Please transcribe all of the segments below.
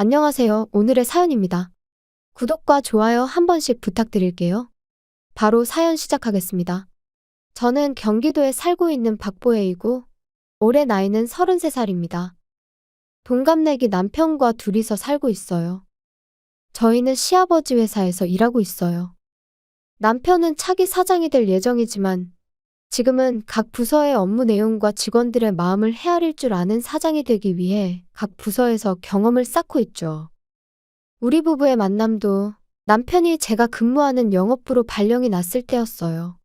안녕하세요. 오늘의 사연입니다. 구독과 좋아요 한 번씩 부탁드릴게요. 바로 사연 시작하겠습니다. 저는 경기도에 살고 있는 박보혜이고, 올해 나이는 33살입니다. 동갑내기 남편과 둘이서 살고 있어요. 저희는 시아버지 회사에서 일하고 있어요. 남편은 차기 사장이 될 예정이지만, 지금은 각 부서의 업무 내용과 직원들의 마음을 헤아릴 줄 아는 사장이 되기 위해 각 부서에서 경험을 쌓고 있죠. 우리 부부의 만남도 남편이 제가 근무하는 영업부로 발령이 났을 때였어요.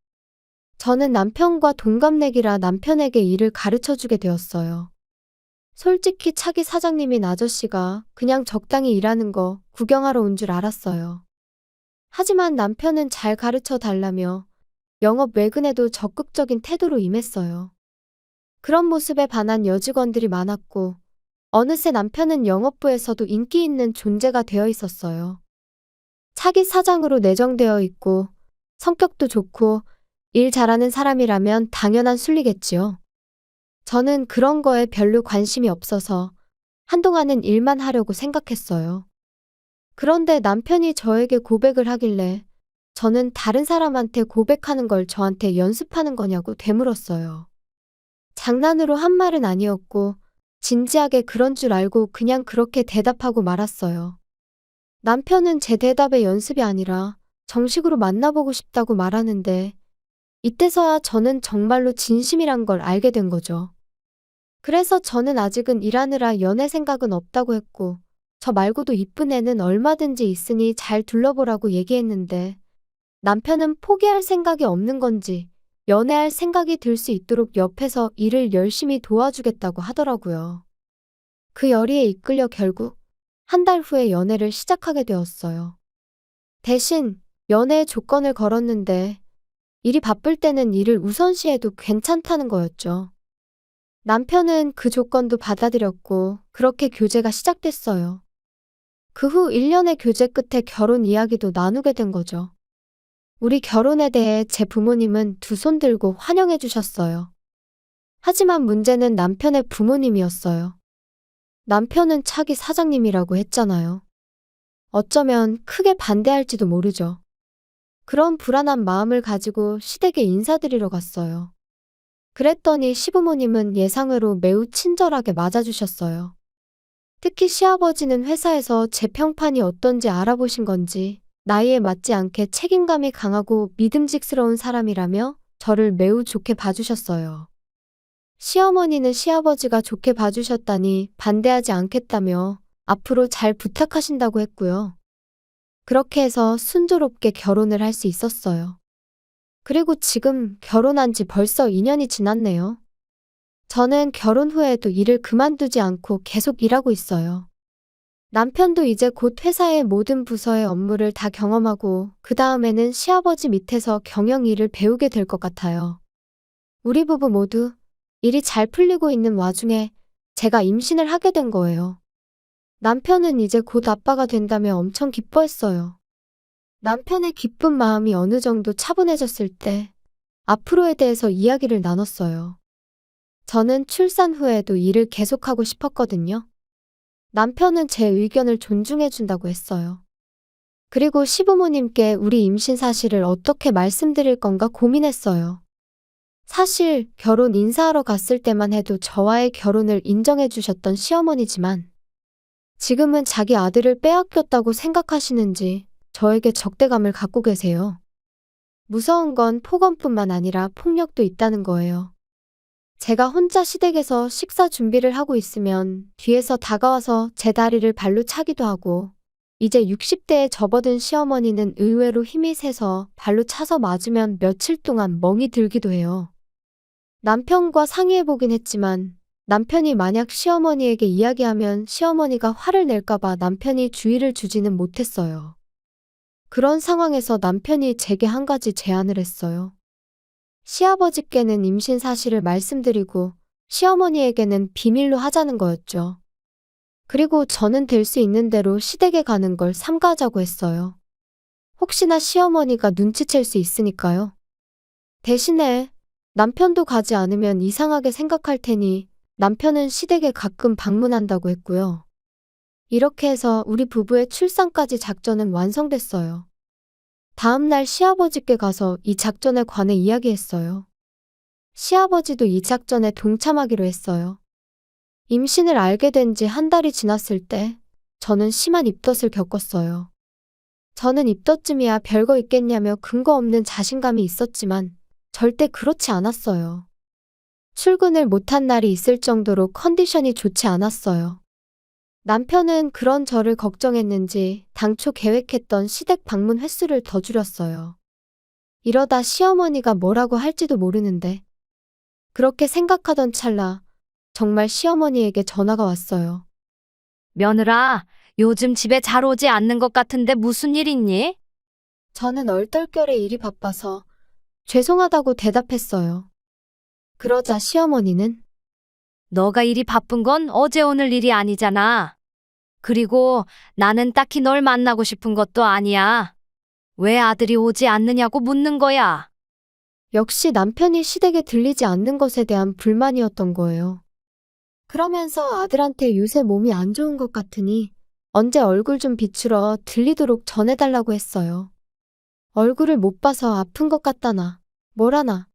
저는 남편과 동갑내기라 남편에게 일을 가르쳐주게 되었어요. 솔직히 차기 사장님인 아저씨가 그냥 적당히 일하는 거 구경하러 온 줄 알았어요. 하지만 남편은 잘 가르쳐 달라며 영업 외근에도 적극적인 태도로 임했어요. 그런 모습에 반한 여직원들이 많았고, 어느새 남편은 영업부에서도 인기 있는 존재가 되어 있었어요. 차기 사장으로 내정되어 있고, 성격도 좋고, 일 잘하는 사람이라면 당연한 순리겠지요. 저는 그런 거에 별로 관심이 없어서 한동안은 일만 하려고 생각했어요. 그런데 남편이 저에게 고백을 하길래 저는 다른 사람한테 고백하는 걸 저한테 연습하는 거냐고 되물었어요. 장난으로 한 말은 아니었고, 진지하게 그런 줄 알고 그냥 그렇게 대답하고 말았어요. 남편은 제 대답의 연습이 아니라 정식으로 만나보고 싶다고 말하는데, 이때서야 저는 정말로 진심이란 걸 알게 된 거죠. 그래서 저는 아직은 일하느라 연애 생각은 없다고 했고, 저 말고도 이쁜 애는 얼마든지 있으니 잘 둘러보라고 얘기했는데, 남편은 포기할 생각이 없는 건지 연애할 생각이 들 수 있도록 옆에서 일을 열심히 도와주겠다고 하더라고요. 그 열의에 이끌려 결국 한 달 후에 연애를 시작하게 되었어요. 대신 연애의 조건을 걸었는데 일이 바쁠 때는 일을 우선시해도 괜찮다는 거였죠. 남편은 그 조건도 받아들였고 그렇게 교제가 시작됐어요. 그 후 1년의 교제 끝에 결혼 이야기도 나누게 된 거죠. 우리 결혼에 대해 제 부모님은 두 손 들고 환영해 주셨어요. 하지만 문제는 남편의 부모님이었어요. 남편은 차기 사장님이라고 했잖아요. 어쩌면 크게 반대할지도 모르죠. 그런 불안한 마음을 가지고 시댁에 인사드리러 갔어요. 그랬더니 시부모님은 예상외로 매우 친절하게 맞아주셨어요. 특히 시아버지는 회사에서 제 평판이 어떤지 알아보신 건지 나이에 맞지 않게 책임감이 강하고 믿음직스러운 사람이라며 저를 매우 좋게 봐주셨어요. 시어머니는 시아버지가 좋게 봐주셨다니 반대하지 않겠다며 앞으로 잘 부탁하신다고 했고요. 그렇게 해서 순조롭게 결혼을 할 수 있었어요. 그리고 지금 결혼한 지 벌써 2년이 지났네요. 저는 결혼 후에도 일을 그만두지 않고 계속 일하고 있어요. 남편도 이제 곧 회사의 모든 부서의 업무를 다 경험하고 그 다음에는 시아버지 밑에서 경영 일을 배우게 될 것 같아요. 우리 부부 모두 일이 잘 풀리고 있는 와중에 제가 임신을 하게 된 거예요. 남편은 이제 곧 아빠가 된다며 엄청 기뻐했어요. 남편의 기쁜 마음이 어느 정도 차분해졌을 때 앞으로에 대해서 이야기를 나눴어요. 저는 출산 후에도 일을 계속하고 싶었거든요. 남편은 제 의견을 존중해준다고 했어요. 그리고 시부모님께 우리 임신 사실을 어떻게 말씀드릴 건가 고민했어요. 사실 결혼 인사하러 갔을 때만 해도 저와의 결혼을 인정해주셨던 시어머니지만 지금은 자기 아들을 빼앗겼다고 생각하시는지 저에게 적대감을 갖고 계세요. 무서운 건 폭언뿐만 아니라 폭력도 있다는 거예요. 제가 혼자 시댁에서 식사 준비를 하고 있으면 뒤에서 다가와서 제 다리를 발로 차기도 하고 이제 60대에 접어든 시어머니는 의외로 힘이 세서 발로 차서 맞으면 며칠 동안 멍이 들기도 해요. 남편과 상의해보긴 했지만 남편이 만약 시어머니에게 이야기하면 시어머니가 화를 낼까봐 남편이 주의를 주지는 못했어요. 그런 상황에서 남편이 제게 한 가지 제안을 했어요. 시아버지께는 임신 사실을 말씀드리고 시어머니에게는 비밀로 하자는 거였죠. 그리고 저는 될 수 있는 대로 시댁에 가는 걸 삼가자고 했어요. 혹시나 시어머니가 눈치챌 수 있으니까요. 대신에 남편도 가지 않으면 이상하게 생각할 테니 남편은 시댁에 가끔 방문한다고 했고요. 이렇게 해서 우리 부부의 출산까지 작전은 완성됐어요. 다음 날 시아버지께 가서 이 작전에 관해 이야기했어요. 시아버지도 이 작전에 동참하기로 했어요. 임신을 알게 된 지 한 달이 지났을 때 저는 심한 입덧을 겪었어요. 저는 입덧쯤이야 별거 있겠냐며 근거 없는 자신감이 있었지만 절대 그렇지 않았어요. 출근을 못한 날이 있을 정도로 컨디션이 좋지 않았어요. 남편은 그런 저를 걱정했는지 당초 계획했던 시댁 방문 횟수를 더 줄였어요. 이러다 시어머니가 뭐라고 할지도 모르는데 그렇게 생각하던 찰나 정말 시어머니에게 전화가 왔어요. 며느라, 요즘 집에 잘 오지 않는 것 같은데 무슨 일 있니? 저는 얼떨결에 일이 바빠서 죄송하다고 대답했어요. 그러자 시어머니는 너가 일이 바쁜 건 어제 오늘 일이 아니잖아. 그리고 나는 딱히 널 만나고 싶은 것도 아니야. 왜 아들이 오지 않느냐고 묻는 거야. 역시 남편이 시댁에 들리지 않는 것에 대한 불만이었던 거예요. 그러면서 아들한테 요새 몸이 안 좋은 것 같으니 언제 얼굴 좀 비추러 들리도록 전해달라고 했어요. 얼굴을 못 봐서 아픈 것 같다나 뭐라나.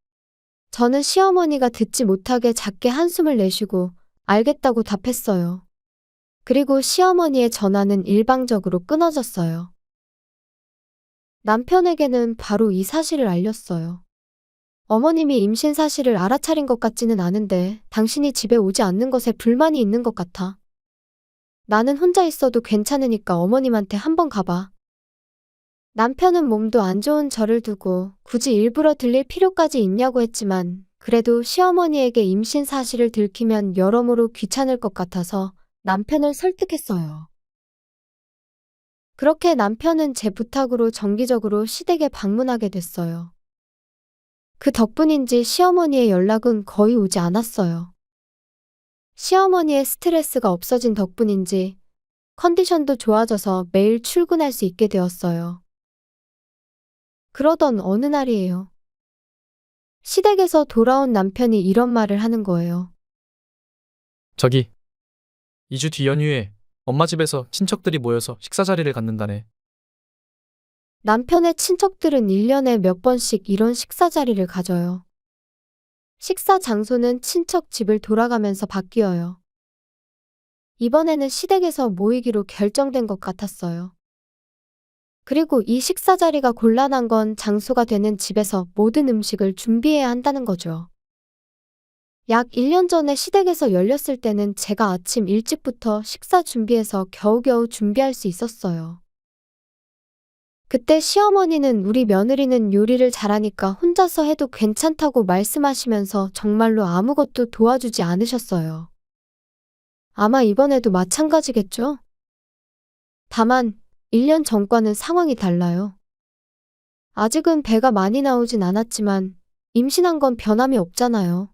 저는 시어머니가 듣지 못하게 작게 한숨을 내쉬고 알겠다고 답했어요. 그리고 시어머니의 전화는 일방적으로 끊어졌어요. 남편에게는 바로 이 사실을 알렸어요. 어머님이 임신 사실을 알아차린 것 같지는 않은데 당신이 집에 오지 않는 것에 불만이 있는 것 같아. 나는 혼자 있어도 괜찮으니까 어머님한테 한번 가봐. 남편은 몸도 안 좋은 저를 두고 굳이 일부러 들릴 필요까지 있냐고 했지만 그래도 시어머니에게 임신 사실을 들키면 여러모로 귀찮을 것 같아서 남편을 설득했어요. 그렇게 남편은 제 부탁으로 정기적으로 시댁에 방문하게 됐어요. 그 덕분인지 시어머니의 연락은 거의 오지 않았어요. 시어머니의 스트레스가 없어진 덕분인지 컨디션도 좋아져서 매일 출근할 수 있게 되었어요. 그러던 어느 날이에요. 시댁에서 돌아온 남편이 이런 말을 하는 거예요. 저기, 2주 뒤 연휴에 엄마 집에서 친척들이 모여서 식사 자리를 갖는다네. 남편의 친척들은 1년에 몇 번씩 이런 식사 자리를 가져요. 식사 장소는 친척 집을 돌아가면서 바뀌어요. 이번에는 시댁에서 모이기로 결정된 것 같았어요. 그리고 이 식사 자리가 곤란한 건 장소가 되는 집에서 모든 음식을 준비해야 한다는 거죠. 약 1년 전에 시댁에서 열렸을 때는 제가 아침 일찍부터 식사 준비해서 겨우겨우 준비할 수 있었어요. 그때 시어머니는 우리 며느리는 요리를 잘하니까 혼자서 해도 괜찮다고 말씀하시면서 정말로 아무것도 도와주지 않으셨어요. 아마 이번에도 마찬가지겠죠? 다만 1년 전과는 상황이 달라요. 아직은 배가 많이 나오진 않았지만 임신한 건 변함이 없잖아요.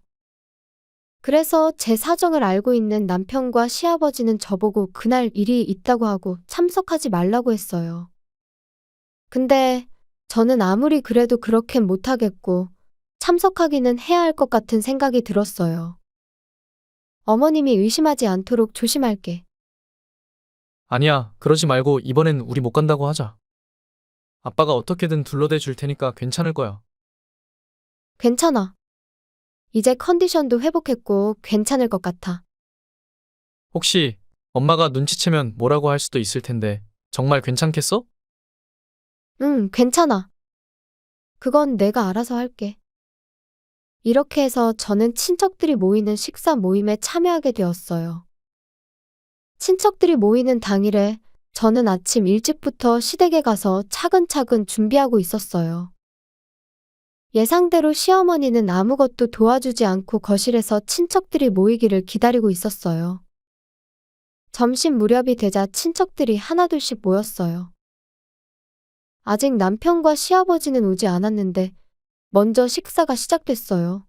그래서 제 사정을 알고 있는 남편과 시아버지는 저보고 그날 일이 있다고 하고 참석하지 말라고 했어요. 근데 저는 아무리 그래도 그렇게는 못하겠고 참석하기는 해야 할 것 같은 생각이 들었어요. 어머님이 의심하지 않도록 조심할게. 아니야, 그러지 말고 이번엔 우리 못 간다고 하자. 아빠가 어떻게든 둘러대 줄 테니까 괜찮을 거야. 괜찮아. 이제 컨디션도 회복했고 괜찮을 것 같아. 혹시 엄마가 눈치채면 뭐라고 할 수도 있을 텐데 정말 괜찮겠어? 응, 괜찮아. 그건 내가 알아서 할게. 이렇게 해서 저는 친척들이 모이는 식사 모임에 참여하게 되었어요. 친척들이 모이는 당일에 저는 아침 일찍부터 시댁에 가서 차근차근 준비하고 있었어요. 예상대로 시어머니는 아무것도 도와주지 않고 거실에서 친척들이 모이기를 기다리고 있었어요. 점심 무렵이 되자 친척들이 하나둘씩 모였어요. 아직 남편과 시아버지는 오지 않았는데 먼저 식사가 시작됐어요.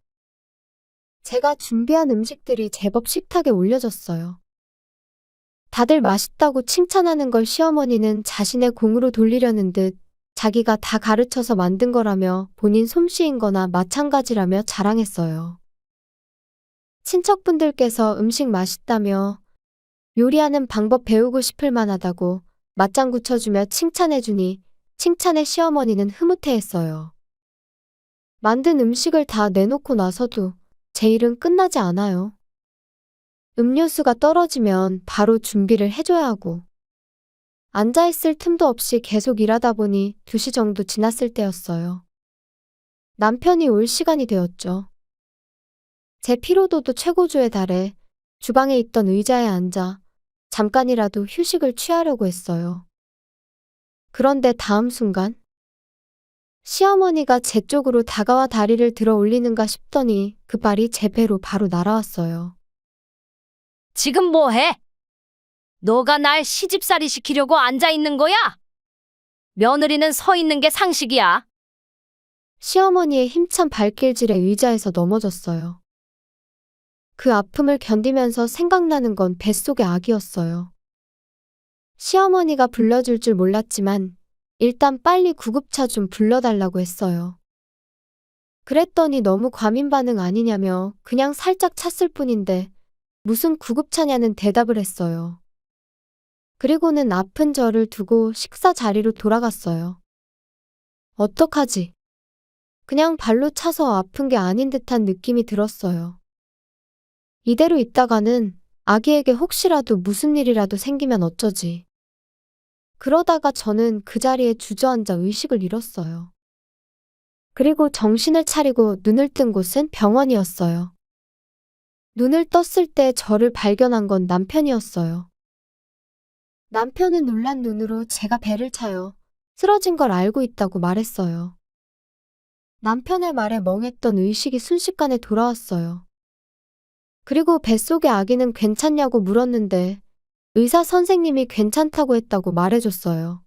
제가 준비한 음식들이 제법 식탁에 올려졌어요. 다들 맛있다고 칭찬하는 걸 시어머니는 자신의 공으로 돌리려는 듯 자기가 다 가르쳐서 만든 거라며 본인 솜씨인 거나 마찬가지라며 자랑했어요. 친척분들께서 음식 맛있다며 요리하는 방법 배우고 싶을 만하다고 맞장구 쳐주며 칭찬해주니 칭찬에 시어머니는 흐뭇해했어요. 만든 음식을 다 내놓고 나서도 제 일은 끝나지 않아요. 음료수가 떨어지면 바로 준비를 해줘야 하고 앉아있을 틈도 없이 계속 일하다 보니 2시 정도 지났을 때였어요. 남편이 올 시간이 되었죠. 제 피로도도 최고조에 달해 주방에 있던 의자에 앉아 잠깐이라도 휴식을 취하려고 했어요. 그런데 다음 순간 시어머니가 제 쪽으로 다가와 다리를 들어 올리는가 싶더니 그 발이 제 배로 바로 날아왔어요. 지금 뭐 해? 너가 날 시집살이 시키려고 앉아 있는 거야? 며느리는 서 있는 게 상식이야. 시어머니의 힘찬 발길질에 의자에서 넘어졌어요. 그 아픔을 견디면서 생각나는 건 뱃속의 아기였어요. 시어머니가 불러줄 줄 몰랐지만 일단 빨리 구급차 좀 불러달라고 했어요. 그랬더니 너무 과민 반응 아니냐며 그냥 살짝 찼을 뿐인데 무슨 구급차냐는 대답을 했어요. 그리고는 아픈 저를 두고 식사 자리로 돌아갔어요. 어떡하지? 그냥 발로 차서 아픈 게 아닌 듯한 느낌이 들었어요. 이대로 있다가는 아기에게 혹시라도 무슨 일이라도 생기면 어쩌지. 그러다가 저는 그 자리에 주저앉아 의식을 잃었어요. 그리고 정신을 차리고 눈을 뜬 곳은 병원이었어요. 눈을 떴을 때 저를 발견한 건 남편이었어요. 남편은 놀란 눈으로 제가 배를 차요 쓰러진 걸 알고 있다고 말했어요. 남편의 말에 멍했던 의식이 순식간에 돌아왔어요. 그리고 뱃속의 아기는 괜찮냐고 물었는데 의사 선생님이 괜찮다고 했다고 말해줬어요.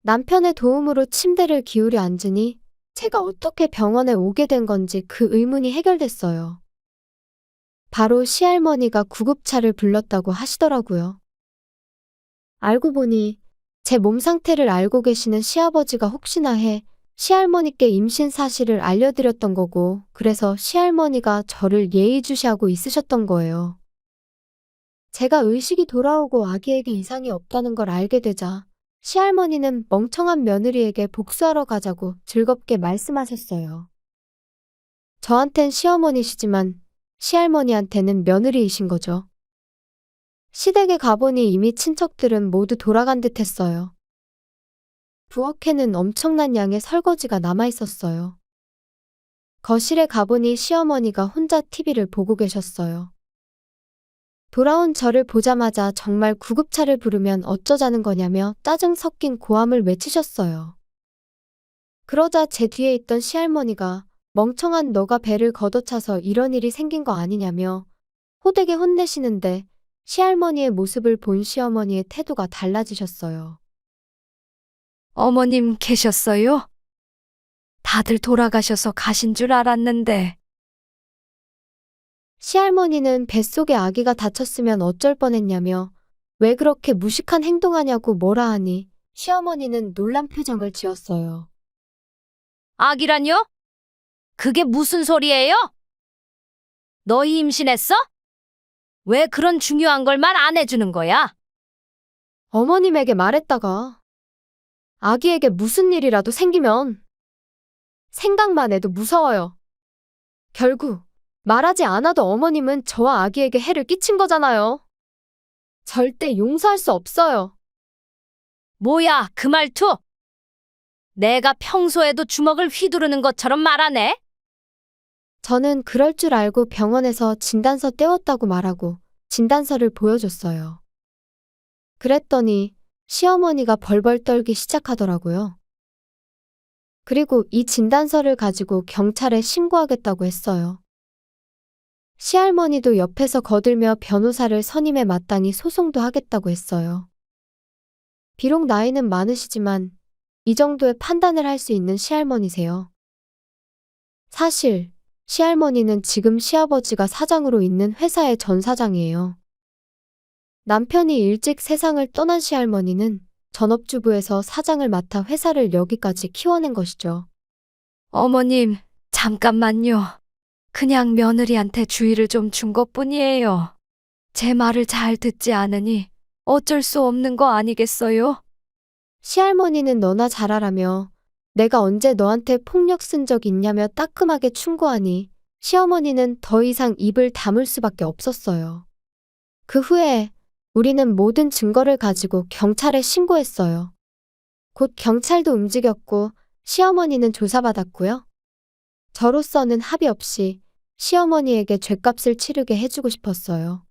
남편의 도움으로 침대를 기울여 앉으니 제가 어떻게 병원에 오게 된 건지 그 의문이 해결됐어요. 바로 시할머니가 구급차를 불렀다고 하시더라고요. 알고 보니 제 몸 상태를 알고 계시는 시아버지가 혹시나 해 시할머니께 임신 사실을 알려드렸던 거고 그래서 시할머니가 저를 예의주시하고 있으셨던 거예요. 제가 의식이 돌아오고 아기에게 이상이 없다는 걸 알게 되자 시할머니는 멍청한 며느리에게 복수하러 가자고 즐겁게 말씀하셨어요. 저한텐 시어머니시지만 시할머니한테는 며느리이신 거죠. 시댁에 가보니 이미 친척들은 모두 돌아간 듯 했어요. 부엌에는 엄청난 양의 설거지가 남아있었어요. 거실에 가보니 시어머니가 혼자 TV를 보고 계셨어요. 돌아온 저를 보자마자 정말 구급차를 부르면 어쩌자는 거냐며 짜증 섞인 고함을 외치셨어요. 그러자 제 뒤에 있던 시할머니가 멍청한 너가 배를 걷어차서 이런 일이 생긴 거 아니냐며 호되게 혼내시는데 시할머니의 모습을 본 시어머니의 태도가 달라지셨어요. 어머님 계셨어요? 다들 돌아가셔서 가신 줄 알았는데. 시할머니는 뱃속에 아기가 다쳤으면 어쩔 뻔했냐며 왜 그렇게 무식한 행동하냐고 뭐라 하니 시어머니는 놀란 표정을 지었어요. 아기라뇨? 그게 무슨 소리예요? 너희 임신했어? 왜 그런 중요한 걸 말 안 해주는 거야? 어머님에게 말했다가 아기에게 무슨 일이라도 생기면 생각만 해도 무서워요. 결국 말하지 않아도 어머님은 저와 아기에게 해를 끼친 거잖아요. 절대 용서할 수 없어요. 뭐야, 그 말투? 내가 평소에도 주먹을 휘두르는 것처럼 말하네? 저는 그럴 줄 알고 병원에서 진단서 떼웠다고 말하고 진단서를 보여줬어요. 그랬더니 시어머니가 벌벌 떨기 시작하더라고요. 그리고 이 진단서를 가지고 경찰에 신고하겠다고 했어요. 시할머니도 옆에서 거들며 변호사를 선임해 마땅히 소송도 하겠다고 했어요. 비록 나이는 많으시지만 이 정도의 판단을 할 수 있는 시할머니세요. 사실 시할머니는 지금 시아버지가 사장으로 있는 회사의 전 사장이에요. 남편이 일찍 세상을 떠난 시할머니는 전업주부에서 사장을 맡아 회사를 여기까지 키워낸 것이죠. 어머님, 잠깐만요. 그냥 며느리한테 주의를 좀 준 것뿐이에요. 제 말을 잘 듣지 않으니 어쩔 수 없는 거 아니겠어요? 시할머니는 너나 잘하라며 내가 언제 너한테 폭력 쓴 적 있냐며 따끔하게 충고하니 시어머니는 더 이상 입을 다물 수밖에 없었어요. 그 후에 우리는 모든 증거를 가지고 경찰에 신고했어요. 곧 경찰도 움직였고 시어머니는 조사받았고요. 저로서는 합의 없이 시어머니에게 죗값을 치르게 해주고 싶었어요.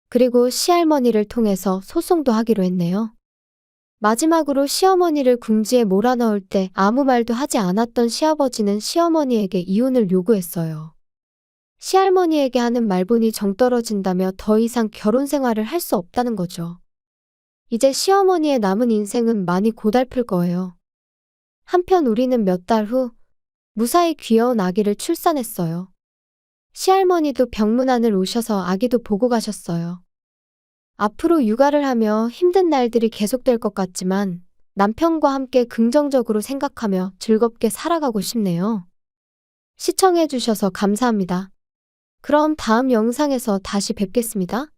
그리고 시할머니를 통해서 소송도 하기로 했네요. 마지막으로 시어머니를 궁지에 몰아넣을 때 아무 말도 하지 않았던 시아버지는 시어머니에게 이혼을 요구했어요. 시할머니에게 하는 말본이 정떨어진다며 더 이상 결혼 생활을 할 수 없다는 거죠. 이제 시어머니의 남은 인생은 많이 고달플 거예요. 한편 우리는 몇 달 후 무사히 귀여운 아기를 출산했어요. 시할머니도 병문안을 오셔서 아기도 보고 가셨어요. 앞으로 육아를 하며 힘든 날들이 계속될 것 같지만 남편과 함께 긍정적으로 생각하며 즐겁게 살아가고 싶네요. 시청해주셔서 감사합니다. 그럼 다음 영상에서 다시 뵙겠습니다.